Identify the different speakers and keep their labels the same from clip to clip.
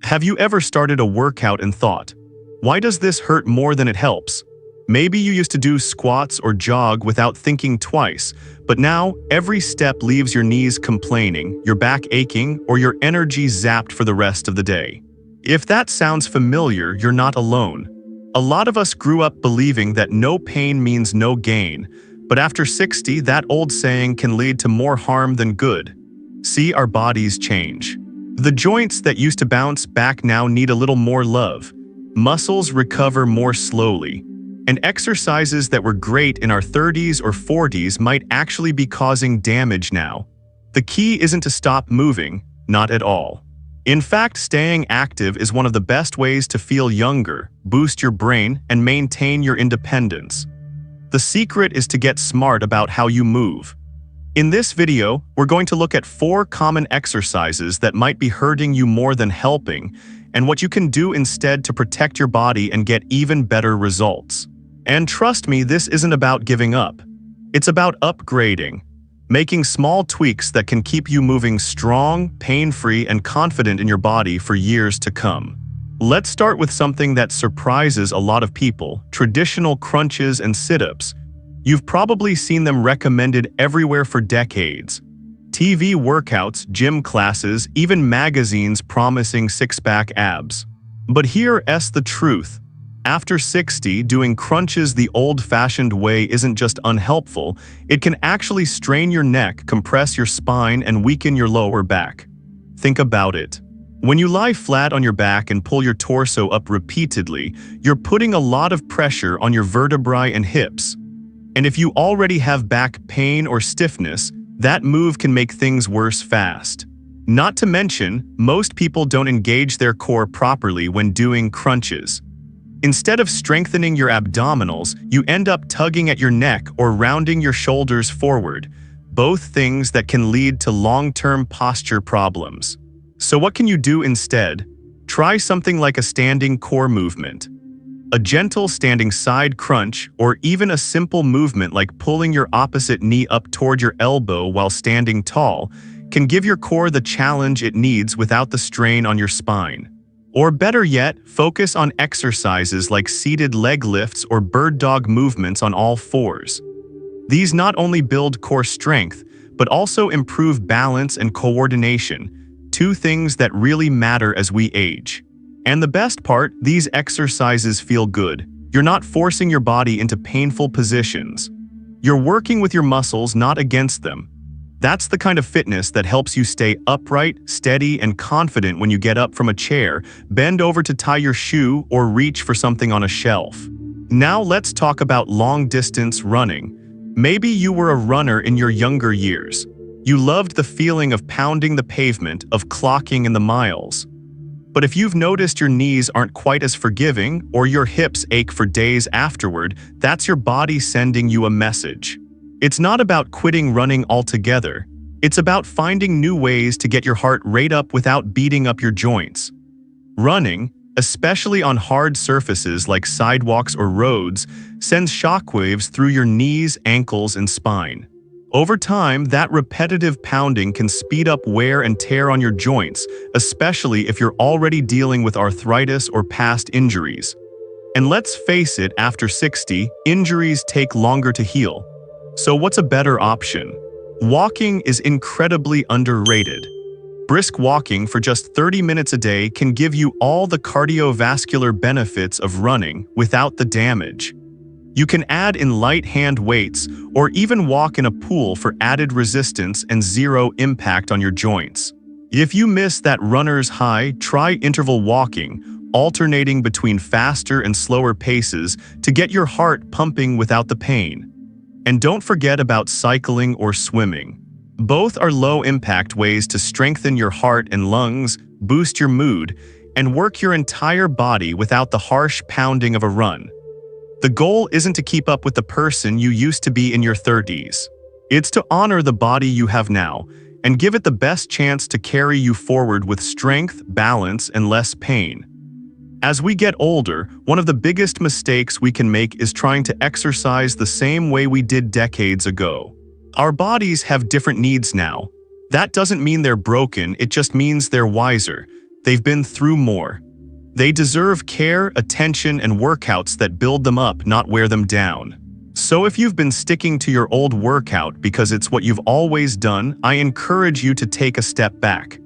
Speaker 1: Have you ever started a workout and thought, why does this hurt more than it helps? Maybe you used to do squats or jog without thinking twice, but now every step leaves your knees complaining, your back aching, or your energy zapped for the rest of the day. If that sounds familiar, you're not alone. A lot of us grew up believing that no pain means no gain, but after 60, that old saying can lead to more harm than good. See, our bodies change. The joints that used to bounce back now need a little more love. Muscles recover more slowly. And exercises that were great in our 30s or 40s might actually be causing damage now. The key isn't to stop moving, not at all. In fact, staying active is one of the best ways to feel younger, boost your brain, and maintain your independence. The secret is to get smart about how you move. In this video, we're going to look at 4 common exercises that might be hurting you more than helping, and what you can do instead to protect your body and get even better results. And trust me, this isn't about giving up. It's about upgrading, making small tweaks that can keep you moving strong, pain-free, and confident in your body for years to come. Let's start with something that surprises a lot of people: traditional crunches and sit-ups. You've probably seen them recommended everywhere for decades. TV workouts, gym classes, even magazines promising six-pack abs. But here's the truth. After 60, doing crunches the old-fashioned way isn't just unhelpful, it can actually strain your neck, compress your spine, and weaken your lower back. Think about it. When you lie flat on your back and pull your torso up repeatedly, you're putting a lot of pressure on your vertebrae and hips. And if you already have back pain or stiffness, that move can make things worse fast. Not to mention, most people don't engage their core properly when doing crunches. Instead of strengthening your abdominals, you end up tugging at your neck or rounding your shoulders forward, both things that can lead to long-term posture problems. So what can you do instead? Try something like a standing core movement. A gentle standing side crunch, or even a simple movement like pulling your opposite knee up toward your elbow while standing tall, can give your core the challenge it needs without the strain on your spine. Or better yet, focus on exercises like seated leg lifts or bird dog movements on all fours. These not only build core strength, but also improve balance and coordination, 2 things that really matter as we age. And the best part, these exercises feel good. You're not forcing your body into painful positions. You're working with your muscles, not against them. That's the kind of fitness that helps you stay upright, steady, and confident when you get up from a chair, bend over to tie your shoe, or reach for something on a shelf. Now let's talk about long-distance running. Maybe you were a runner in your younger years. You loved the feeling of pounding the pavement, of clocking in the miles. But if you've noticed your knees aren't quite as forgiving, or your hips ache for days afterward, that's your body sending you a message. It's not about quitting running altogether. It's about finding new ways to get your heart rate up without beating up your joints. Running, especially on hard surfaces like sidewalks or roads, sends shockwaves through your knees, ankles, and spine. Over time, that repetitive pounding can speed up wear and tear on your joints, especially if you're already dealing with arthritis or past injuries. And let's face it, after 60, injuries take longer to heal. So what's a better option? Walking is incredibly underrated. Brisk walking for just 30 minutes a day can give you all the cardiovascular benefits of running without the damage. You can add in light hand weights or even walk in a pool for added resistance and zero impact on your joints. If you miss that runner's high, try interval walking, alternating between faster and slower paces to get your heart pumping without the pain. And don't forget about cycling or swimming. Both are low-impact ways to strengthen your heart and lungs, boost your mood, and work your entire body without the harsh pounding of a run. The goal isn't to keep up with the person you used to be in your 30s. It's to honor the body you have now and give it the best chance to carry you forward with strength, balance, and less pain. As we get older, one of the biggest mistakes we can make is trying to exercise the same way we did decades ago. Our bodies have different needs now. That doesn't mean they're broken, it just means they're wiser. They've been through more. They deserve care, attention, and workouts that build them up, not wear them down. So if you've been sticking to your old workout because it's what you've always done, I encourage you to take a step back.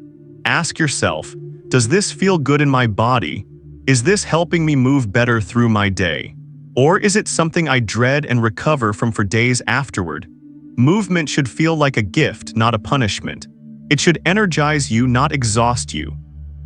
Speaker 1: Ask yourself, does this feel good in my body? Is this helping me move better through my day? Or is it something I dread and recover from for days afterward? Movement should feel like a gift, not a punishment. It should energize you, not exhaust you.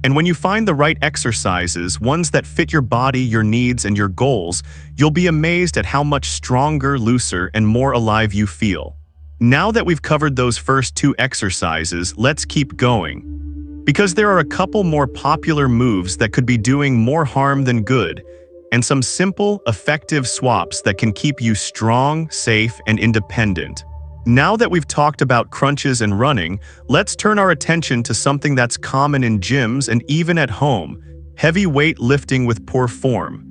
Speaker 1: And when you find the right exercises, ones that fit your body, your needs, and your goals, you'll be amazed at how much stronger, looser, and more alive you feel. Now that we've covered those first two exercises, let's keep going. Because there are a couple more popular moves that could be doing more harm than good, and some simple, effective swaps that can keep you strong, safe, and independent. Now that we've talked about crunches and running, let's turn our attention to something that's common in gyms and even at home: heavy weight lifting with poor form.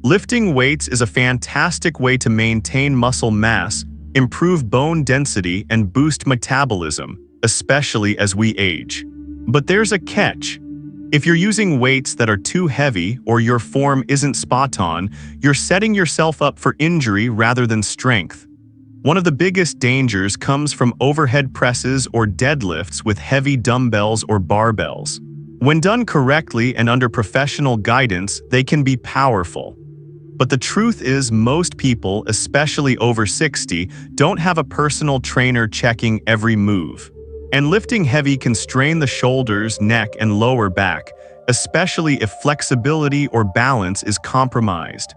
Speaker 1: Lifting weights is a fantastic way to maintain muscle mass, improve bone density, and boost metabolism, especially as we age. But there's a catch. If you're using weights that are too heavy or your form isn't spot on, you're setting yourself up for injury rather than strength. One of the biggest dangers comes from overhead presses or deadlifts with heavy dumbbells or barbells. When done correctly and under professional guidance, they can be powerful. But the truth is, most people, especially over 60, don't have a personal trainer checking every move. And lifting heavy can strain the shoulders, neck, and lower back, especially if flexibility or balance is compromised.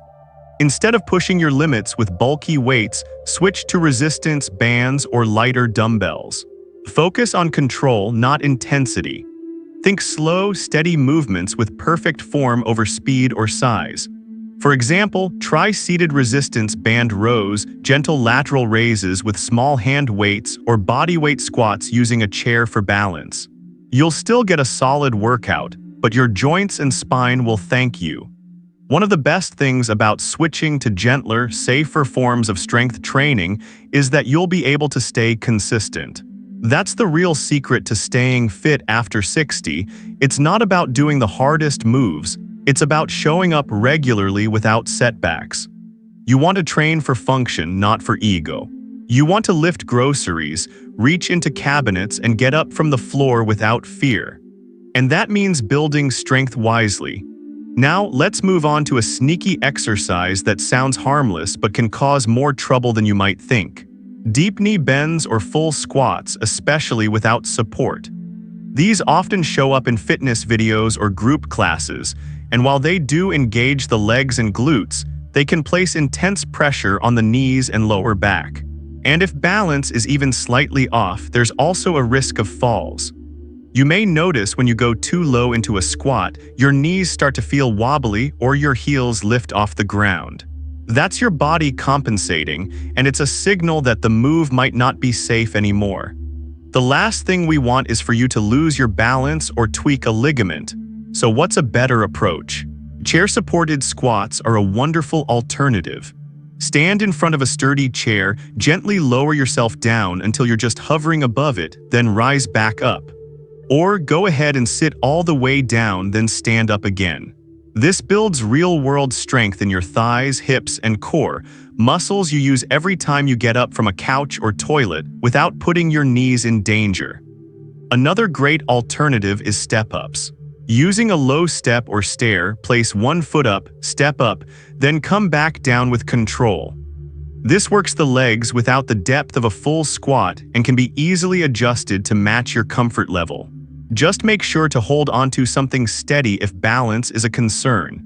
Speaker 1: Instead of pushing your limits with bulky weights, switch to resistance bands or lighter dumbbells. Focus on control, not intensity. Think slow, steady movements with perfect form over speed or size. For example, try seated resistance band rows, gentle lateral raises with small hand weights, or bodyweight squats using a chair for balance. You'll still get a solid workout, but your joints and spine will thank you. One of the best things about switching to gentler, safer forms of strength training is that you'll be able to stay consistent. That's the real secret to staying fit after 60. It's not about doing the hardest moves, it's about showing up regularly without setbacks. You want to train for function, not for ego. You want to lift groceries, reach into cabinets, and get up from the floor without fear. And that means building strength wisely. Now, let's move on to a sneaky exercise that sounds harmless but can cause more trouble than you might think. Deep knee bends or full squats, especially without support. These often show up in fitness videos or group classes, and while they do engage the legs and glutes, they can place intense pressure on the knees and lower back. And if balance is even slightly off, there's also a risk of falls. You may notice when you go too low into a squat, your knees start to feel wobbly or your heels lift off the ground. That's your body compensating, and it's a signal that the move might not be safe anymore. The last thing we want is for you to lose your balance or tweak a ligament. So what's a better approach? Chair-supported squats are a wonderful alternative. Stand in front of a sturdy chair, gently lower yourself down until you're just hovering above it, then rise back up. Or go ahead and sit all the way down, then stand up again. This builds real-world strength in your thighs, hips, and core, muscles you use every time you get up from a couch or toilet without putting your knees in danger. Another great alternative is step-ups. Using a low step or stair, place one foot up, step up, then come back down with control. This works the legs without the depth of a full squat and can be easily adjusted to match your comfort level. Just make sure to hold onto something steady if balance is a concern.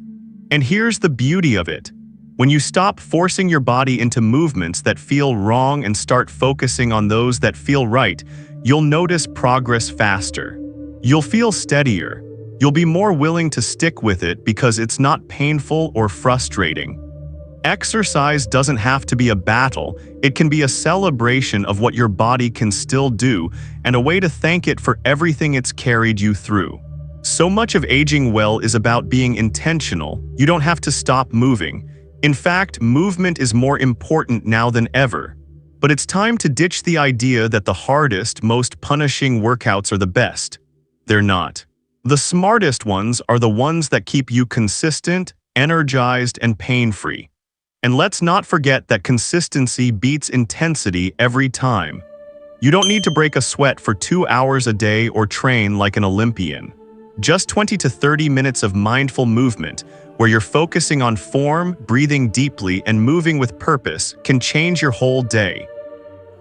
Speaker 1: And here's the beauty of it. When you stop forcing your body into movements that feel wrong and start focusing on those that feel right, you'll notice progress faster. You'll feel steadier. You'll be more willing to stick with it because it's not painful or frustrating. Exercise doesn't have to be a battle. It can be a celebration of what your body can still do and a way to thank it for everything it's carried you through. So much of aging well is about being intentional. You don't have to stop moving. In fact, movement is more important now than ever. But it's time to ditch the idea that the hardest, most punishing workouts are the best. They're not. The smartest ones are the ones that keep you consistent, energized, and pain-free. And let's not forget that consistency beats intensity every time. You don't need to break a sweat for 2 hours a day or train like an Olympian. Just 20 to 30 minutes of mindful movement, where you're focusing on form, breathing deeply, and moving with purpose, can change your whole day.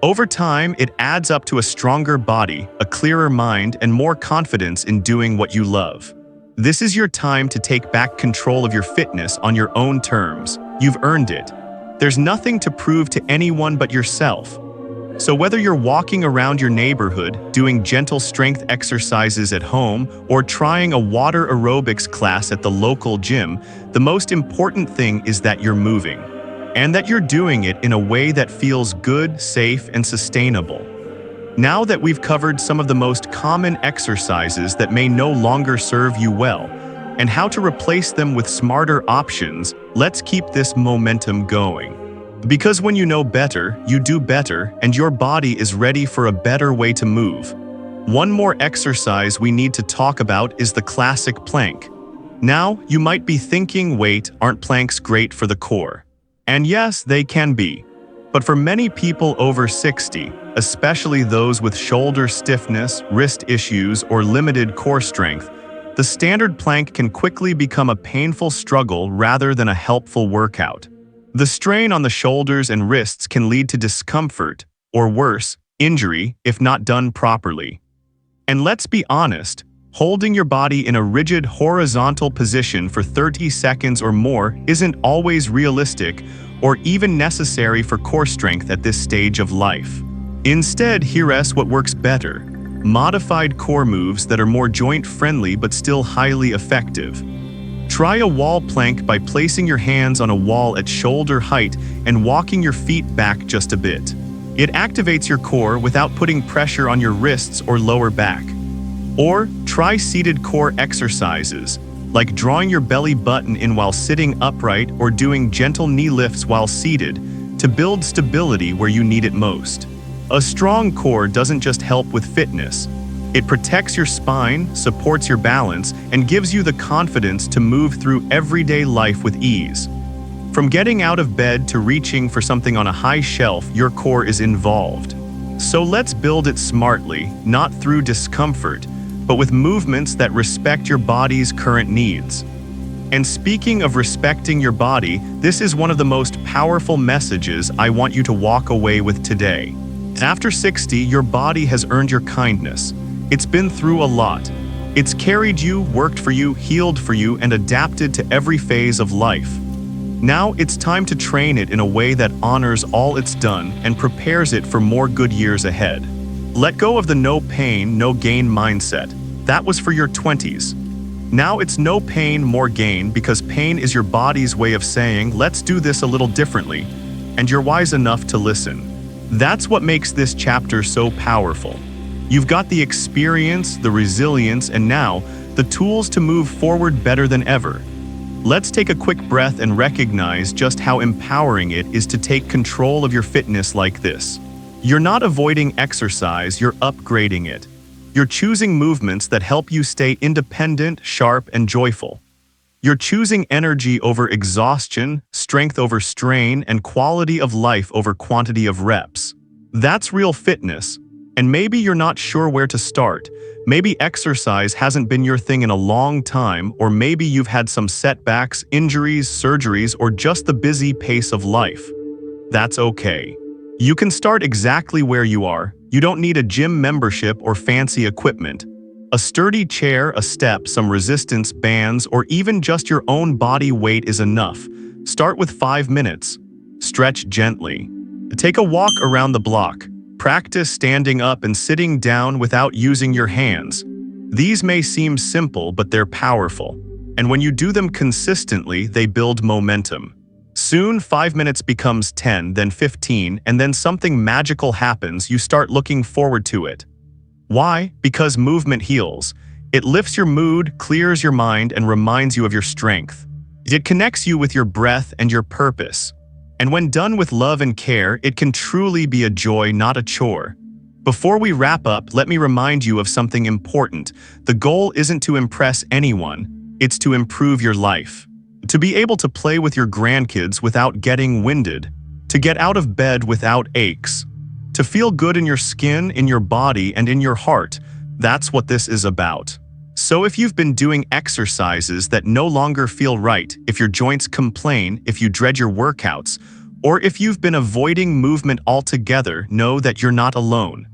Speaker 1: Over time, it adds up to a stronger body, a clearer mind, and more confidence in doing what you love. This is your time to take back control of your fitness on your own terms. You've earned it. There's nothing to prove to anyone but yourself. So whether you're walking around your neighborhood, doing gentle strength exercises at home, or trying a water aerobics class at the local gym, the most important thing is that you're moving. And that you're doing it in a way that feels good, safe, and sustainable. Now that we've covered some of the most common exercises that may no longer serve you well, and how to replace them with smarter options, let's keep this momentum going. Because when you know better, you do better, and your body is ready for a better way to move. One more exercise we need to talk about is the classic plank. Now, you might be thinking, wait, aren't planks great for the core? And yes, they can be. But for many people over 60, especially those with shoulder stiffness, wrist issues, or limited core strength, the standard plank can quickly become a painful struggle rather than a helpful workout. The strain on the shoulders and wrists can lead to discomfort, or worse, injury, if not done properly. And let's be honest, holding your body in a rigid horizontal position for 30 seconds or more isn't always realistic or even necessary for core strength at this stage of life. Instead, here's what works better: modified core moves that are more joint-friendly but still highly effective. Try a wall plank by placing your hands on a wall at shoulder height and walking your feet back just a bit. It activates your core without putting pressure on your wrists or lower back. Or try seated core exercises, like drawing your belly button in while sitting upright or doing gentle knee lifts while seated, to build stability where you need it most. A strong core doesn't just help with fitness. It protects your spine, supports your balance, and gives you the confidence to move through everyday life with ease. From getting out of bed to reaching for something on a high shelf, your core is involved. So let's build it smartly, not through discomfort, but with movements that respect your body's current needs. And speaking of respecting your body, this is one of the most powerful messages I want you to walk away with today. After 60, your body has earned your kindness. It's been through a lot. It's carried you, worked for you, healed for you, and adapted to every phase of life. Now it's time to train it in a way that honors all it's done and prepares it for more good years ahead. Let go of the no pain, no gain mindset. That was for your 20s. Now it's no pain, more gain, because pain is your body's way of saying, let's do this a little differently, and you're wise enough to listen. That's what makes this chapter so powerful. You've got the experience, the resilience, and now the tools to move forward better than ever. Let's take a quick breath and recognize just how empowering it is to take control of your fitness like this. You're not avoiding exercise, you're upgrading it. You're choosing movements that help you stay independent, sharp, and joyful. You're choosing energy over exhaustion, strength over strain, and quality of life over quantity of reps. That's real fitness. And maybe you're not sure where to start. Maybe exercise hasn't been your thing in a long time, or maybe you've had some setbacks, injuries, surgeries, or just the busy pace of life. That's okay. You can start exactly where you are. You don't need a gym membership or fancy equipment. A sturdy chair, a step, some resistance bands, or even just your own body weight is enough. Start with 5 minutes. Stretch gently. Take a walk around the block. Practice standing up and sitting down without using your hands. These may seem simple, but they're powerful. And when you do them consistently, they build momentum. Soon, 5 minutes becomes 10, then 15, and then something magical happens. You start looking forward to it. Why? Because movement heals. It lifts your mood, clears your mind, and reminds you of your strength. It connects you with your breath and your purpose. And when done with love and care, it can truly be a joy, not a chore. Before we wrap up, let me remind you of something important. The goal isn't to impress anyone, it's to improve your life. To be able to play with your grandkids without getting winded. To get out of bed without aches. To feel good in your skin, in your body, and in your heart. That's what this is about. So if you've been doing exercises that no longer feel right, if your joints complain, if you dread your workouts, or if you've been avoiding movement altogether, know that you're not alone.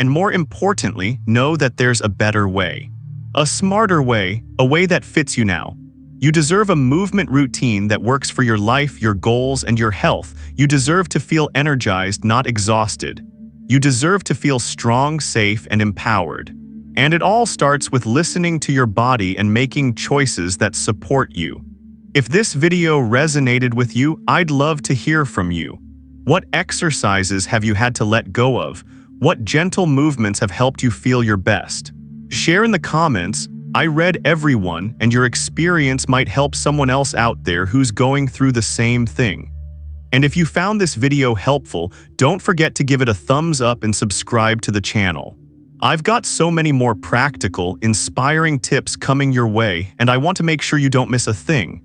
Speaker 1: And more importantly, know that there's a better way. A smarter way, a way that fits you now. You deserve a movement routine that works for your life, your goals, and your health. You deserve to feel energized, not exhausted. You deserve to feel strong, safe, and empowered. And it all starts with listening to your body and making choices that support you. If this video resonated with you, I'd love to hear from you. What exercises have you had to let go of? What gentle movements have helped you feel your best? Share in the comments. I read every one, and your experience might help someone else out there who's going through the same thing. And if you found this video helpful, don't forget to give it a thumbs up and subscribe to the channel. I've got so many more practical, inspiring tips coming your way, and I want to make sure you don't miss a thing.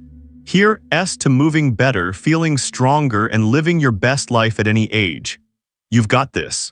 Speaker 1: Here's to moving better, feeling stronger, and living your best life at any age. You've got this.